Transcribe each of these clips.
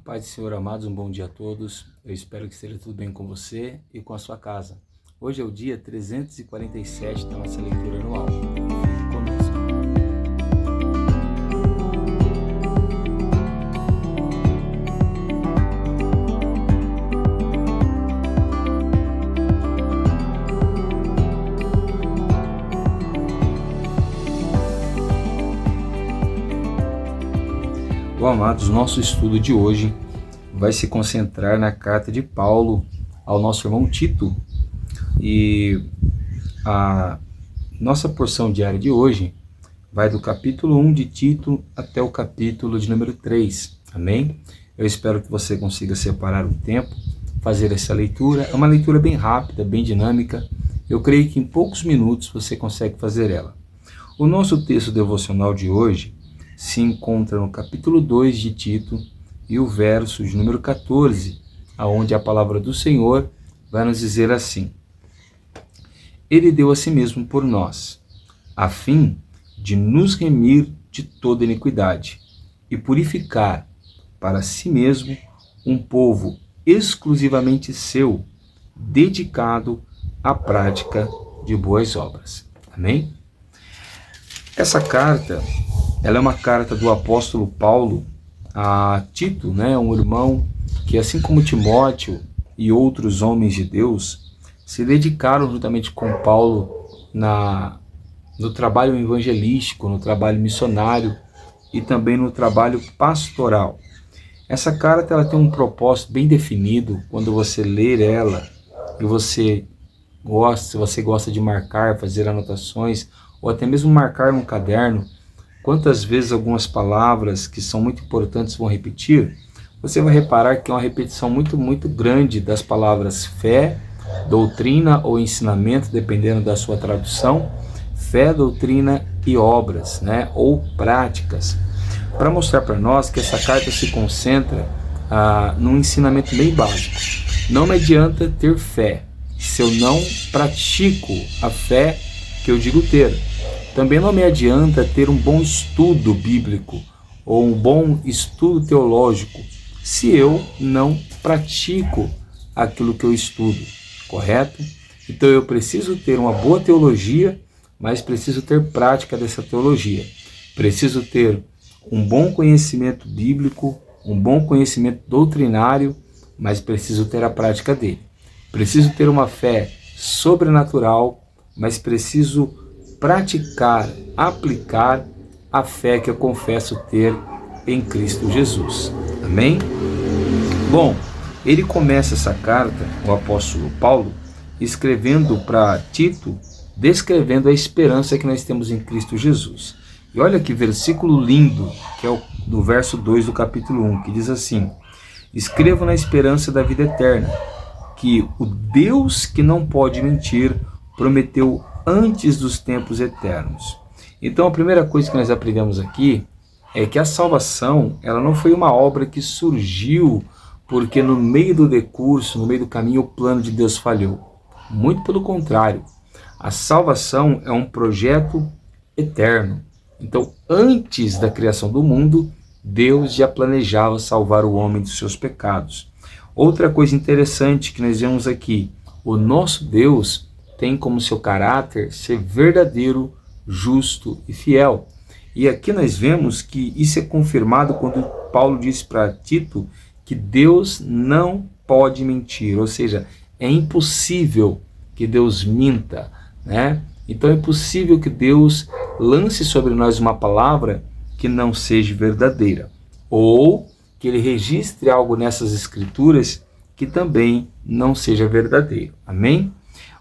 Paz do Senhor, amados, um bom dia a todos. Eu espero que esteja tudo bem com você e com a sua casa. Hoje é o dia 347 da nossa leitura anual. Fique conosco. Bom, amados, nosso estudo de hoje vai se concentrar na carta de Paulo ao nosso irmão Tito. E a nossa porção diária de hoje vai do capítulo 1 de Tito até o capítulo de número 3. Amém? Eu espero que você consiga separar um tempo, fazer essa leitura. É uma leitura bem rápida, bem dinâmica. Eu creio que em poucos minutos você consegue fazer ela. O nosso texto devocional de hoje se encontra no capítulo 2 de Tito e o verso de número 14, aonde a palavra do Senhor vai nos dizer assim: Ele deu a si mesmo por nós, a fim de nos remir de toda iniquidade e purificar para si mesmo um povo exclusivamente seu, dedicado à prática de boas obras. Amém? Essa carta, ela é uma carta do apóstolo Paulo a Tito, um irmão que, assim como Timóteo e outros homens de Deus, se dedicaram juntamente com Paulo no trabalho evangelístico, no trabalho missionário e também no trabalho pastoral. Essa carta ela tem um propósito bem definido. Quando você ler ela e se você gosta de marcar, fazer anotações ou até mesmo marcar num caderno, quantas vezes algumas palavras que são muito importantes vão repetir, você vai reparar que é uma repetição muito, muito grande das palavras fé, doutrina ou ensinamento, dependendo da sua tradução, fé, doutrina e obras, ou práticas, para mostrar para nós que essa carta se concentra num ensinamento bem básico. Não me adianta ter fé se eu não pratico a fé que eu digo ter. Também não me adianta ter um bom estudo bíblico ou um bom estudo teológico se eu não pratico aquilo que eu estudo, correto? Então eu preciso ter uma boa teologia, mas preciso ter prática dessa teologia. Preciso ter um bom conhecimento bíblico, um bom conhecimento doutrinário, mas preciso ter a prática dele. Preciso ter uma fé sobrenatural, mas preciso praticar, aplicar a fé que eu confesso ter em Cristo Jesus. Amém? Bom, ele começa essa carta, o apóstolo Paulo, escrevendo para Tito, descrevendo a esperança que nós temos em Cristo Jesus. E olha que versículo lindo, que é do verso 2 do capítulo 1, que diz assim: Escrevo na esperança da vida eterna, que o Deus que não pode mentir prometeu antes dos tempos eternos. Então a primeira coisa que nós aprendemos aqui é que a salvação ela não foi uma obra que surgiu porque no meio do decurso, no meio do caminho, o plano de Deus falhou. Muito pelo contrário, a salvação é um projeto eterno. Então, antes da criação do mundo, Deus já planejava salvar o homem dos seus pecados. Outra coisa interessante que nós vemos aqui, o nosso Deus tem como seu caráter ser verdadeiro, justo e fiel. E aqui nós vemos que isso é confirmado quando Paulo diz para Tito que Deus não pode mentir, ou seja, é impossível que Deus minta, Então é impossível que Deus lance sobre nós uma palavra que não seja verdadeira, ou que ele registre algo nessas escrituras que também não seja verdadeiro. Amém?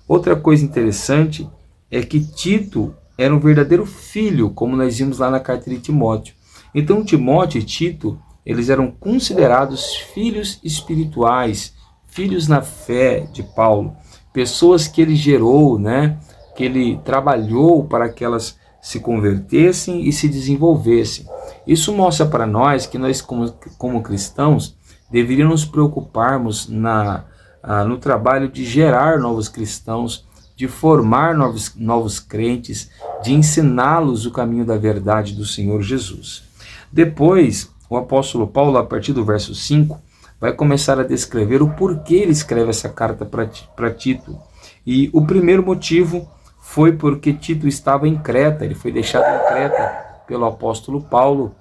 Outra coisa interessante é que Tito era um verdadeiro filho, como nós vimos lá na carta de Timóteo. Então Timóteo e Tito, eles eram considerados filhos espirituais, filhos na fé de Paulo, pessoas que ele gerou, que ele trabalhou para que elas se convertessem e se desenvolvessem. Isso mostra para nós que nós, como cristãos, deveríamos nos preocuparmos no trabalho de gerar novos cristãos, de formar novos crentes, de ensiná-los o caminho da verdade do Senhor Jesus. Depois, o apóstolo Paulo, a partir do verso 5, vai começar a descrever o porquê ele escreve essa carta para Tito. E o primeiro motivo foi porque Tito estava em Creta, ele foi deixado em Creta pelo apóstolo Paulo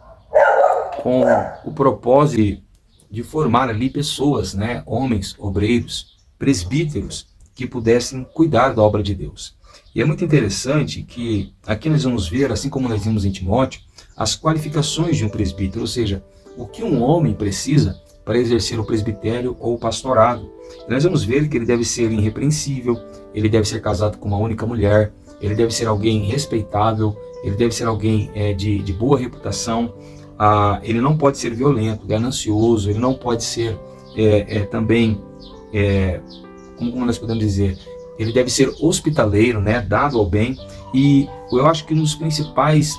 com o propósito de formar ali pessoas, né, homens, obreiros, presbíteros, que pudessem cuidar da obra de Deus. E é muito interessante que aqui nós vamos ver, assim como nós vimos em Timóteo, as qualificações de um presbítero, ou seja, o que um homem precisa para exercer o presbitério ou o pastorado. E nós vamos ver que ele deve ser irrepreensível, ele deve ser casado com uma única mulher, ele deve ser alguém respeitável, ele deve ser alguém de boa reputação, ele não pode ser violento, ganancioso, ele não pode ser também, como nós podemos dizer, ele deve ser hospitaleiro, né, dado ao bem. E eu acho que um dos principais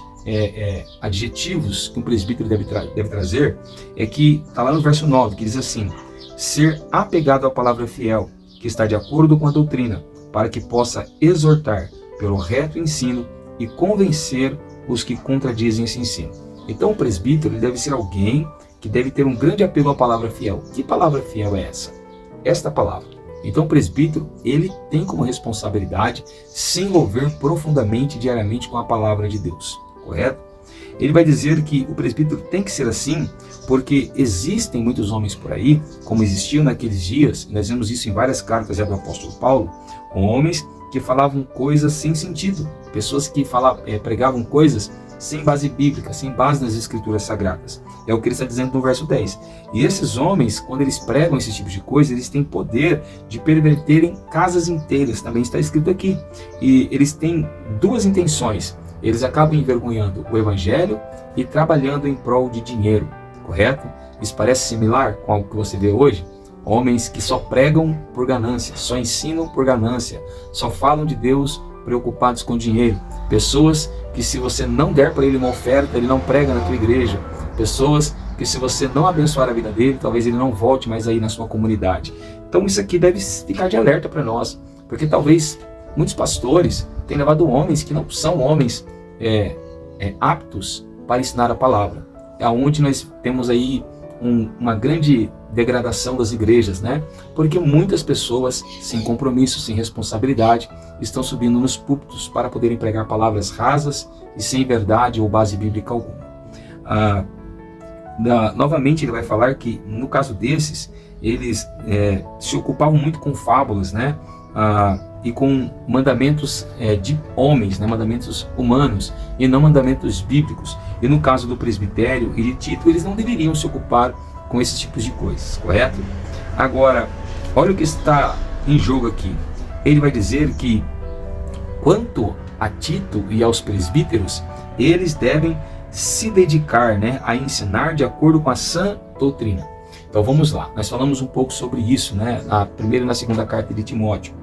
adjetivos que um presbítero deve trazer é que está lá no verso 9, que diz assim: ser apegado à palavra fiel, que está de acordo com a doutrina, para que possa exortar pelo reto ensino e convencer os que contradizem esse ensino. Então o presbítero ele deve ser alguém que deve ter um grande apelo à palavra fiel. Que palavra fiel é essa? Esta palavra. Então o presbítero ele tem como responsabilidade se envolver profundamente, diariamente com a palavra de Deus, correto? Ele vai dizer que o presbítero tem que ser assim porque existem muitos homens por aí, como existiam naqueles dias, nós vemos isso em várias cartas do apóstolo Paulo, homens que falavam coisas sem sentido, pessoas que pregavam coisas sem base bíblica, sem base nas escrituras sagradas. É o que ele está dizendo no verso 10. E esses homens, quando eles pregam esse tipo de coisa, eles têm poder de perverterem casas inteiras, também está escrito aqui. E eles têm duas intenções. Eles acabam envergonhando o evangelho e trabalhando em prol de dinheiro, correto? Isso parece similar com algo que você vê hoje? Homens que só pregam por ganância, só ensinam por ganância, só falam de Deus preocupados com dinheiro. Pessoas que se você não der para ele uma oferta, ele não prega na tua igreja. Pessoas que se você não abençoar a vida dele, talvez ele não volte mais aí na sua comunidade. Então isso aqui deve ficar de alerta para nós, porque talvez muitos pastores tenham levado homens que não são homens aptos para ensinar a palavra. É onde nós temos aí uma grande degradação das igrejas, né? Porque muitas pessoas sem compromisso, sem responsabilidade, estão subindo nos púlpitos para poderem pregar palavras rasas e sem verdade ou base bíblica alguma. Novamente ele vai falar que no caso desses, eles se ocupavam muito com fábulas, né? E com mandamentos de homens, né? Mandamentos humanos e não mandamentos bíblicos. E no caso do presbitério e de Tito, eles não deveriam se ocupar com esses tipos de coisas, correto? Agora, olha o que está em jogo aqui. Ele vai dizer que quanto a Tito e aos presbíteros, eles devem se dedicar, né, a ensinar de acordo com a sã doutrina. Então vamos lá, nós falamos um pouco sobre isso, né, na primeira e na segunda carta de Timóteo.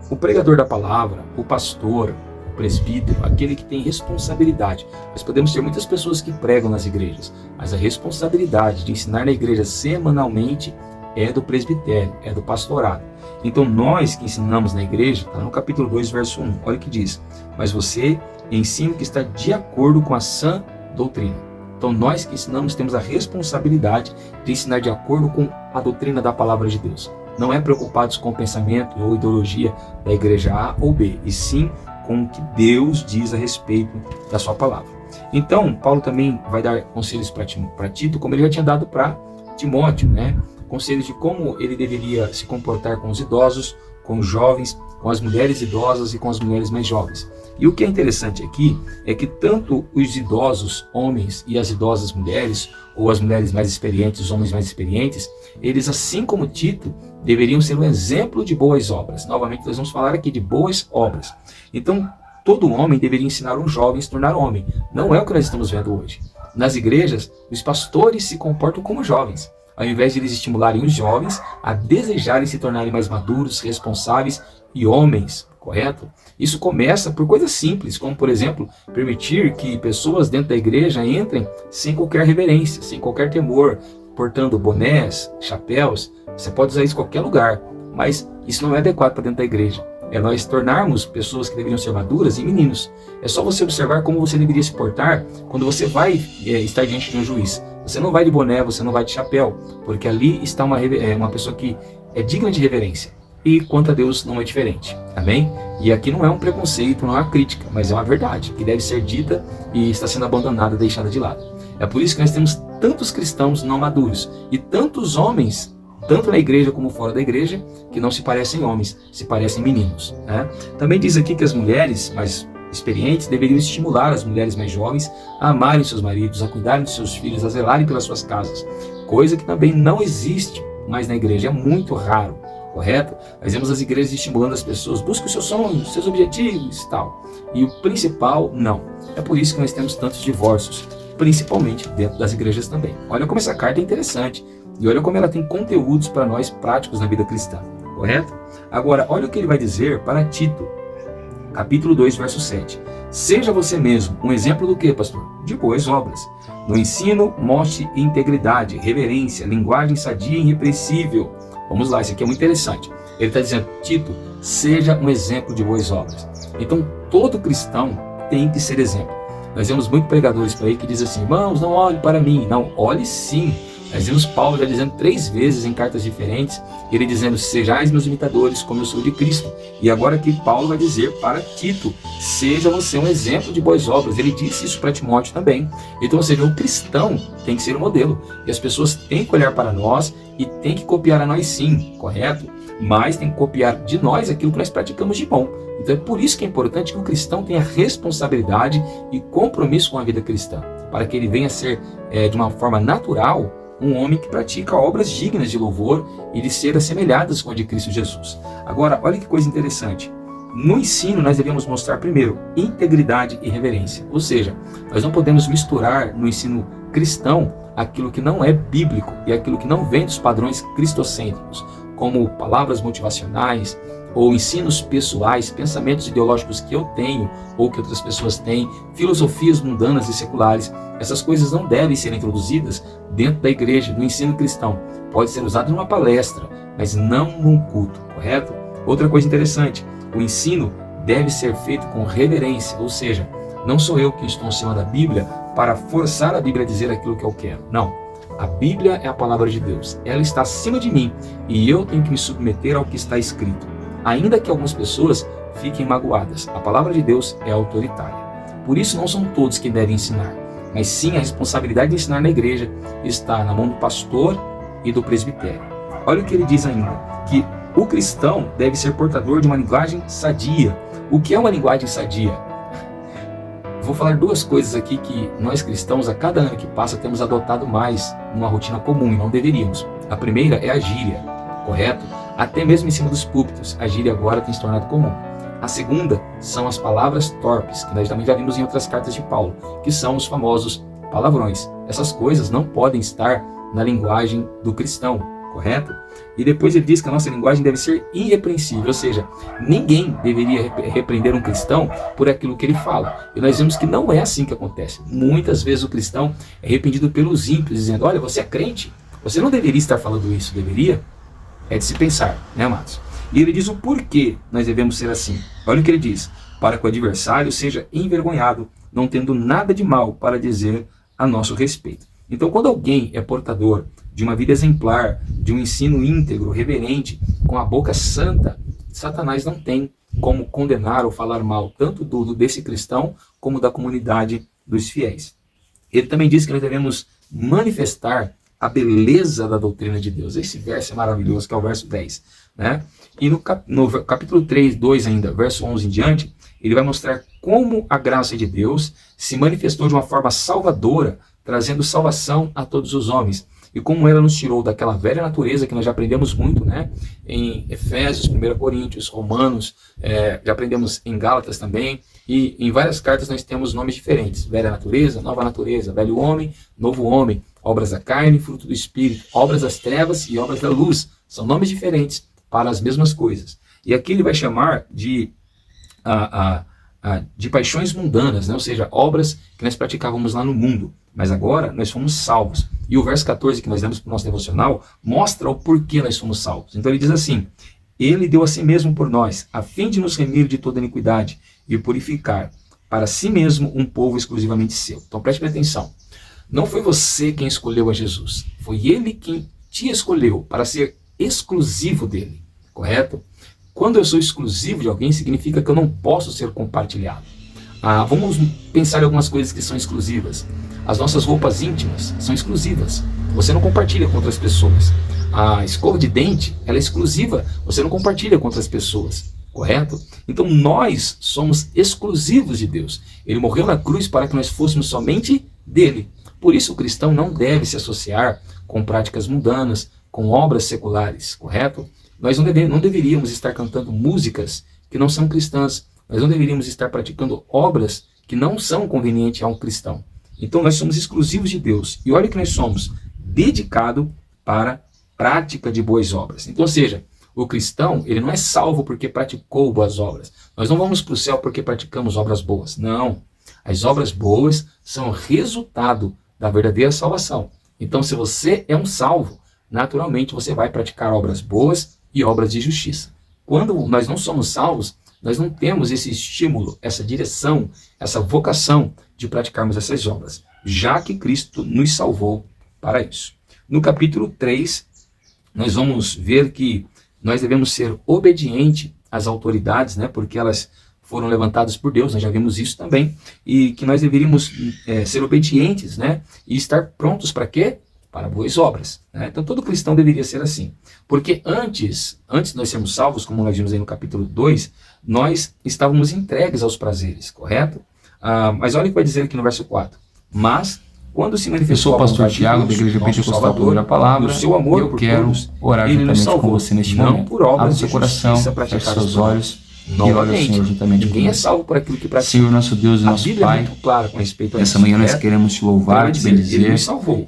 O pregador da palavra, o pastor, o presbítero, aquele que tem responsabilidade. Nós podemos ter muitas pessoas que pregam nas igrejas, mas a responsabilidade de ensinar na igreja semanalmente é do presbitério, é do pastorado. Então nós que ensinamos na igreja, está no capítulo 2, verso 1, olha o que diz: mas você ensina o que está de acordo com a sã doutrina. Então nós que ensinamos temos a responsabilidade de ensinar de acordo com a doutrina da palavra de Deus. Não é preocupados com o pensamento ou ideologia da igreja A ou B, e sim com o que Deus diz a respeito da sua palavra. Então Paulo também vai dar conselhos para Tito, como ele já tinha dado para Timóteo, né? Conselhos de como ele deveria se comportar com os idosos, com os jovens, com as mulheres idosas e com as mulheres mais jovens. E o que é interessante aqui é que tanto os idosos homens e as idosas mulheres, ou as mulheres mais experientes, os homens mais experientes, eles, assim como Tito, deveriam ser um exemplo de boas obras. Novamente, nós vamos falar aqui de boas obras. Então, todo homem deveria ensinar um jovem a se tornar homem. Não é o que nós estamos vendo hoje. Nas igrejas, os pastores se comportam como jovens, ao invés de eles estimularem os jovens a desejarem se tornarem mais maduros, responsáveis e homens, correto? Isso começa por coisas simples, como, por exemplo, permitir que pessoas dentro da igreja entrem sem qualquer reverência, sem qualquer temor, portando bonés, chapéus. Você pode usar isso em qualquer lugar, mas isso não é adequado para dentro da igreja. É nós tornarmos pessoas que deveriam ser maduras em meninos. É só você observar como você deveria se portar quando você vai estar diante de um juiz. Você não vai de boné, você não vai de chapéu, porque ali está uma pessoa que é digna de reverência. E quanto a Deus não é diferente, amém? E aqui não é um preconceito, não é uma crítica, mas é uma verdade que deve ser dita e está sendo abandonada, deixada de lado. É por isso que nós temos tantos cristãos não maduros e tantos homens, tanto na igreja como fora da igreja, que não se parecem homens, se parecem meninos, né? Também diz aqui que as mulheres mais experientes deveriam estimular as mulheres mais jovens a amarem seus maridos, a cuidarem de seus filhos, a zelarem pelas suas casas, coisa que também não existe mais na igreja, é muito raro, correto? Nós vemos as igrejas estimulando as pessoas, busque os seus sonhos, seus objetivos e tal, e o principal, não. É por isso que nós temos tantos divórcios, principalmente dentro das igrejas também. Olha como essa carta é interessante, e olha como ela tem conteúdos para nós práticos na vida cristã, correto? Agora, olha o que ele vai dizer para Tito, capítulo 2, verso 7. Seja você mesmo um exemplo do que, pastor? De boas obras. No ensino, mostre integridade, reverência, linguagem sadia e irrepreensível. Vamos lá, isso aqui é muito interessante. Ele está dizendo, Tito, seja um exemplo de boas obras. Então, todo cristão tem que ser exemplo. Nós vemos muitos pregadores por aí que dizem assim, irmãos, não olhe para mim. Não, olhe sim. Nós vemos Paulo já dizendo 3 vezes em cartas diferentes, ele dizendo, sejais meus imitadores, como eu sou de Cristo. E agora aqui Paulo vai dizer para Tito, seja você um exemplo de boas obras. Ele disse isso para Timóteo também. Então, ou seja, o cristão tem que ser o modelo. E as pessoas têm que olhar para nós e têm que copiar a nós sim, correto? Mas tem que copiar de nós aquilo que nós praticamos de bom. Então é por isso que é importante que o cristão tenha responsabilidade e compromisso com a vida cristã, para que ele venha a ser, de uma forma natural, um homem que pratica obras dignas de louvor e de ser assemelhadas com a de Cristo Jesus. Agora, olha que coisa interessante. No ensino, nós devemos mostrar primeiro integridade e reverência. Ou seja, nós não podemos misturar no ensino cristão aquilo que não é bíblico e aquilo que não vem dos padrões cristocêntricos, como palavras motivacionais, ou ensinos pessoais, pensamentos ideológicos que eu tenho ou que outras pessoas têm, filosofias mundanas e seculares. Essas coisas não devem ser introduzidas dentro da igreja, no ensino cristão. Pode ser usado numa palestra, mas não num culto, correto? Outra coisa interessante, o ensino deve ser feito com reverência, ou seja, não sou eu que estou em cima da Bíblia para forçar a Bíblia a dizer aquilo que eu quero, não. A Bíblia é a palavra de Deus, ela está acima de mim e eu tenho que me submeter ao que está escrito. Ainda que algumas pessoas fiquem magoadas, a palavra de Deus é autoritária. Por isso não são todos que devem ensinar, mas sim a responsabilidade de ensinar na igreja está na mão do pastor e do presbitério. Olha o que ele diz ainda, que o cristão deve ser portador de uma linguagem sadia. O que é uma linguagem sadia? Vou falar 2 coisas aqui que nós cristãos, a cada ano que passa, temos adotado mais numa rotina comum e não deveríamos. A primeira é a gíria, correto? Até mesmo em cima dos púlpitos, a gíria agora tem se tornado comum. A segunda são as palavras torpes, que nós também já vimos em outras cartas de Paulo, que são os famosos palavrões. Essas coisas não podem estar na linguagem do cristão, correto? E depois ele diz que a nossa linguagem deve ser irrepreensível, ou seja, ninguém deveria repreender um cristão por aquilo que ele fala. E nós vemos que não é assim que acontece. Muitas vezes o cristão é repreendido pelos ímpios, dizendo, olha, você é crente, você não deveria estar falando isso, deveria? É de se pensar, né, amados? E ele diz o porquê nós devemos ser assim. Olha o que ele diz, para que o adversário seja envergonhado, não tendo nada de mal para dizer a nosso respeito. Então, quando alguém é portador de uma vida exemplar, de um ensino íntegro, reverente, com a boca santa, Satanás não tem como condenar ou falar mal tanto desse cristão como da comunidade dos fiéis. Ele também diz que nós devemos manifestar a beleza da doutrina de Deus. Esse verso é maravilhoso, que é o verso 10. Né? E no capítulo 3, 2 ainda, verso 11 em diante, ele vai mostrar como a graça de Deus se manifestou de uma forma salvadora, trazendo salvação a todos os homens. E como ela nos tirou daquela velha natureza que nós já aprendemos muito, né? Em Efésios, 1 Coríntios, Romanos, já aprendemos em Gálatas também, e em várias cartas nós temos nomes diferentes: velha natureza, nova natureza, velho homem, novo homem, obras da carne, fruto do Espírito, obras das trevas e obras da luz. São nomes diferentes para as mesmas coisas. E aqui ele vai chamar de paixões mundanas, né? Ou seja, obras que nós praticávamos lá no mundo, mas agora nós fomos salvos. E o verso 14 que nós demos para o nosso devocional mostra o porquê nós somos salvos. Então ele diz assim: ele deu a si mesmo por nós, a fim de nos remir de toda iniquidade e purificar para si mesmo um povo exclusivamente seu. Então preste bem atenção. Não foi você quem escolheu a Jesus. Foi Ele quem te escolheu para ser exclusivo dele, correto? Quando eu sou exclusivo de alguém, significa que eu não posso ser compartilhado. Vamos pensar em algumas coisas que são exclusivas. As nossas roupas íntimas são exclusivas. Você não compartilha com outras pessoas. A escova de dente, ela é exclusiva. Você não compartilha com outras pessoas. Correto? Então nós somos exclusivos de Deus. Ele morreu na cruz para que nós fôssemos somente dele. Por isso o cristão não deve se associar com práticas mundanas, com obras seculares. Correto? Nós não deveríamos estar cantando músicas que não são cristãs. Nós não deveríamos estar praticando obras que não são convenientes a um cristão. Então nós somos exclusivos de Deus. E olha que nós somos dedicados para prática de boas obras. Então, ou seja, o cristão, ele não é salvo porque praticou boas obras. Nós não vamos para o céu porque praticamos obras boas. Não. As obras boas são resultado da verdadeira salvação. Então, se você é um salvo, naturalmente você vai praticar obras boas e obras de justiça. Quando nós não somos salvos, nós não temos esse estímulo, essa direção, essa vocação de praticarmos essas obras, já que Cristo nos salvou para isso. No capítulo 3, nós vamos ver que nós devemos ser obedientes às autoridades, né, porque elas foram levantadas por Deus, nós já vimos isso também, e que nós deveríamos ser obedientes, né, e estar prontos para quê? Para boas obras. Né? Então todo cristão deveria ser assim. Porque antes de nós sermos salvos, como nós vimos aí no capítulo 2, nós estávamos entregues aos prazeres, correto? Mas olha o que vai dizer aqui no verso 4. Mas, quando se manifestou eu sou o pastor Tiago, da Igreja Pentecostal Poder da Palavra, o seu amor eu quero todos, orar juntamente com você neste momento. Por obras Abra seu coração, feche seus olhos e ore ao Senhor juntamente ninguém conosco. é salvo por aquilo que pratica. Senhor, nosso Deus e nosso Bíblia Pai, é muito clara com respeito a essa isso, manhã nós correto? queremos te louvar, te bendizer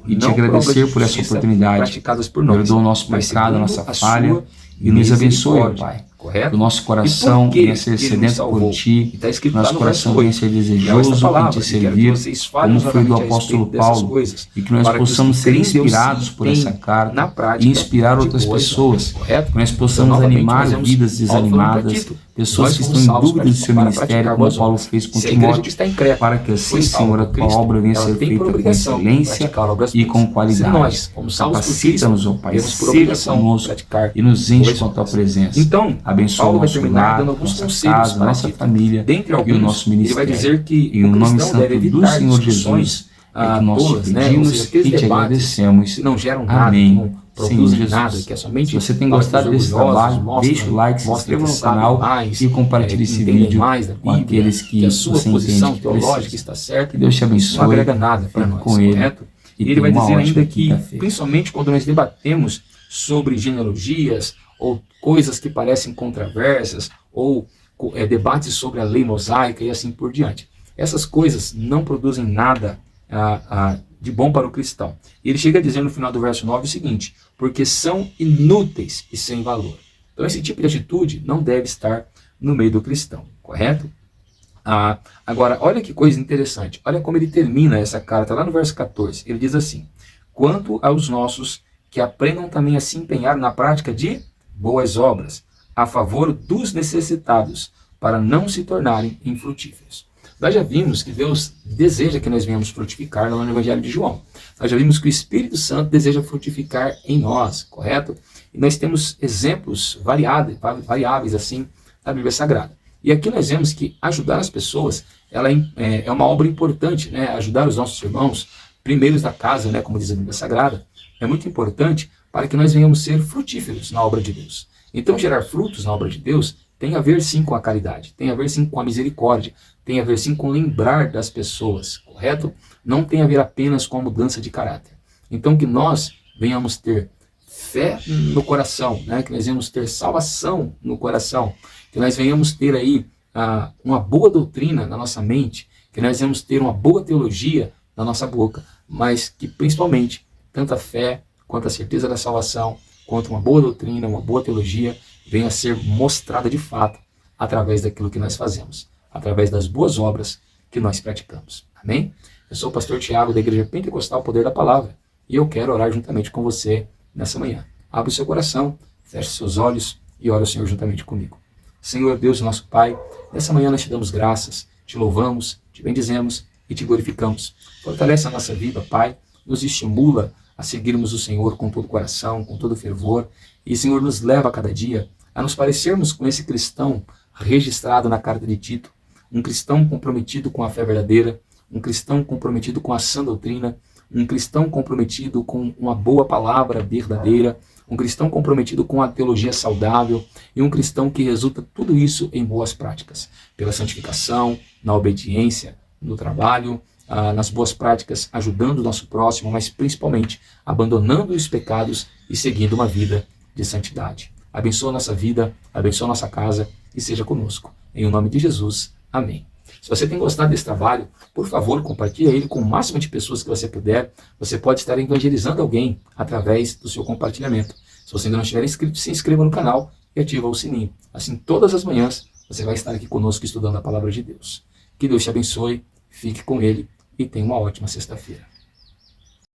e te agradecer por essa oportunidade. Praticadas por nós, perdoa o nosso mas pecado, a nossa segundo a falha sua e nos abençoe, misericórdia. Pai. Correto? O nosso coração venha ser sedento por Ti, nosso coração venha ser desejoso em Te servir, como foi do apóstolo Paulo, e que nós possamos ser inspirados por essa carta e inspirar outras pessoas, que nós possamos animar vidas desanimadas, pessoas que estão em dúvida do seu ministério, como Paulo fez com Timóteo, para que assim, Senhor, a Tua obra venha ser feita com excelência e com qualidade. Capacita-nos, ó Pai, seja conosco e nos enche com a Tua presença. Então, abençoa Paulo o vai nosso terminar lar, dando alguns nossa conselhos casa, para nossa Tito. família Dentre e o alguns, nosso ele ministério. vai dizer que Em o nome cristão deve santo do evitar Senhor discussões Jesus, é que nós tolas, te né? Ou pedimos seja, aqueles e te debates agradecemos. que não geram nada, Amém. que não produzem Senhor Jesus. nada, que é somente Se você tem palavras gostado desse orgulhosas, trabalho, mostram- deixa o like, se mostram inscreva que no sabem canal mais, e compartilhe esse entendem vídeo mais da com Bíblia, aqueles que a sua você posição entende que teológica precisa. está certa, Que Deus te isso não abençoe, agrega nada para fique nós, com Ele correto? e E ele vai tenha uma dizer ainda ótima que, quinta-feira. principalmente quando nós debatemos sobre genealogias ou coisas que parecem controversas ou debates sobre a lei mosaica e assim por diante. Essas coisas não produzem nada de bom para o cristão. E ele chega a dizer no final do verso 9 o seguinte: porque são inúteis e sem valor. Então esse tipo de atitude não deve estar no meio do cristão, correto? Agora, olha que coisa interessante. Olha como ele termina essa carta lá no verso 14. Ele diz assim: quanto aos nossos, que aprendam também a se empenhar na prática de boas obras, a favor dos necessitados, para não se tornarem infrutíferos. Nós já vimos que Deus deseja que nós venhamos frutificar lá no Evangelho de João. Nós já vimos que o Espírito Santo deseja frutificar em nós, correto? E nós temos exemplos variáveis assim na Bíblia Sagrada. E aqui nós vemos que ajudar as pessoas ela é uma obra importante, né? Ajudar os nossos irmãos, primeiros da casa, né? Como diz a Bíblia Sagrada, é muito importante para que nós venhamos ser frutíferos na obra de Deus. Então, gerar frutos na obra de Deus tem a ver sim com a caridade, tem a ver sim com a misericórdia, tem a ver sim com lembrar das pessoas, correto? Não tem a ver apenas com a mudança de caráter. Então, que nós venhamos ter fé no coração, né? Que nós venhamos ter salvação no coração, que nós venhamos ter aí uma boa doutrina na nossa mente, que nós venhamos ter uma boa teologia na nossa boca, mas que principalmente tanto a fé quanto a certeza da salvação, quanto uma boa doutrina, uma boa teologia, venha a ser mostrada de fato através daquilo que nós fazemos, através das boas obras que nós praticamos. Amém? Eu sou o pastor Tiago, da Igreja Pentecostal Poder da Palavra, e eu quero orar juntamente com você nessa manhã. Abra o seu coração, feche seus olhos e ore ao Senhor juntamente comigo. Senhor Deus, nosso Pai, nessa manhã nós te damos graças, te louvamos, te bendizemos e te glorificamos. Fortalece a nossa vida, Pai, nos estimula a seguirmos o Senhor com todo o coração, com todo o fervor, e, Senhor, nos leva a cada dia a nos parecermos com esse cristão registrado na carta de Tito, um cristão comprometido com a fé verdadeira, um cristão comprometido com a sã doutrina, um cristão comprometido com uma boa palavra verdadeira, um cristão comprometido com a teologia saudável e um cristão que resulta tudo isso em boas práticas, pela santificação, na obediência, no trabalho, nas boas práticas, ajudando o nosso próximo, mas principalmente abandonando os pecados e seguindo uma vida de santidade. Abençoa a nossa vida, abençoa a nossa casa e seja conosco. Em nome de Jesus, amém. Se você tem gostado desse trabalho, por favor, compartilhe ele com o máximo de pessoas que você puder. Você pode estar evangelizando alguém através do seu compartilhamento. Se você ainda não estiver inscrito, se inscreva no canal e ativa o sininho. Assim, todas as manhãs, você vai estar aqui conosco estudando a palavra de Deus. Que Deus te abençoe, fique com Ele e tenha uma ótima sexta-feira.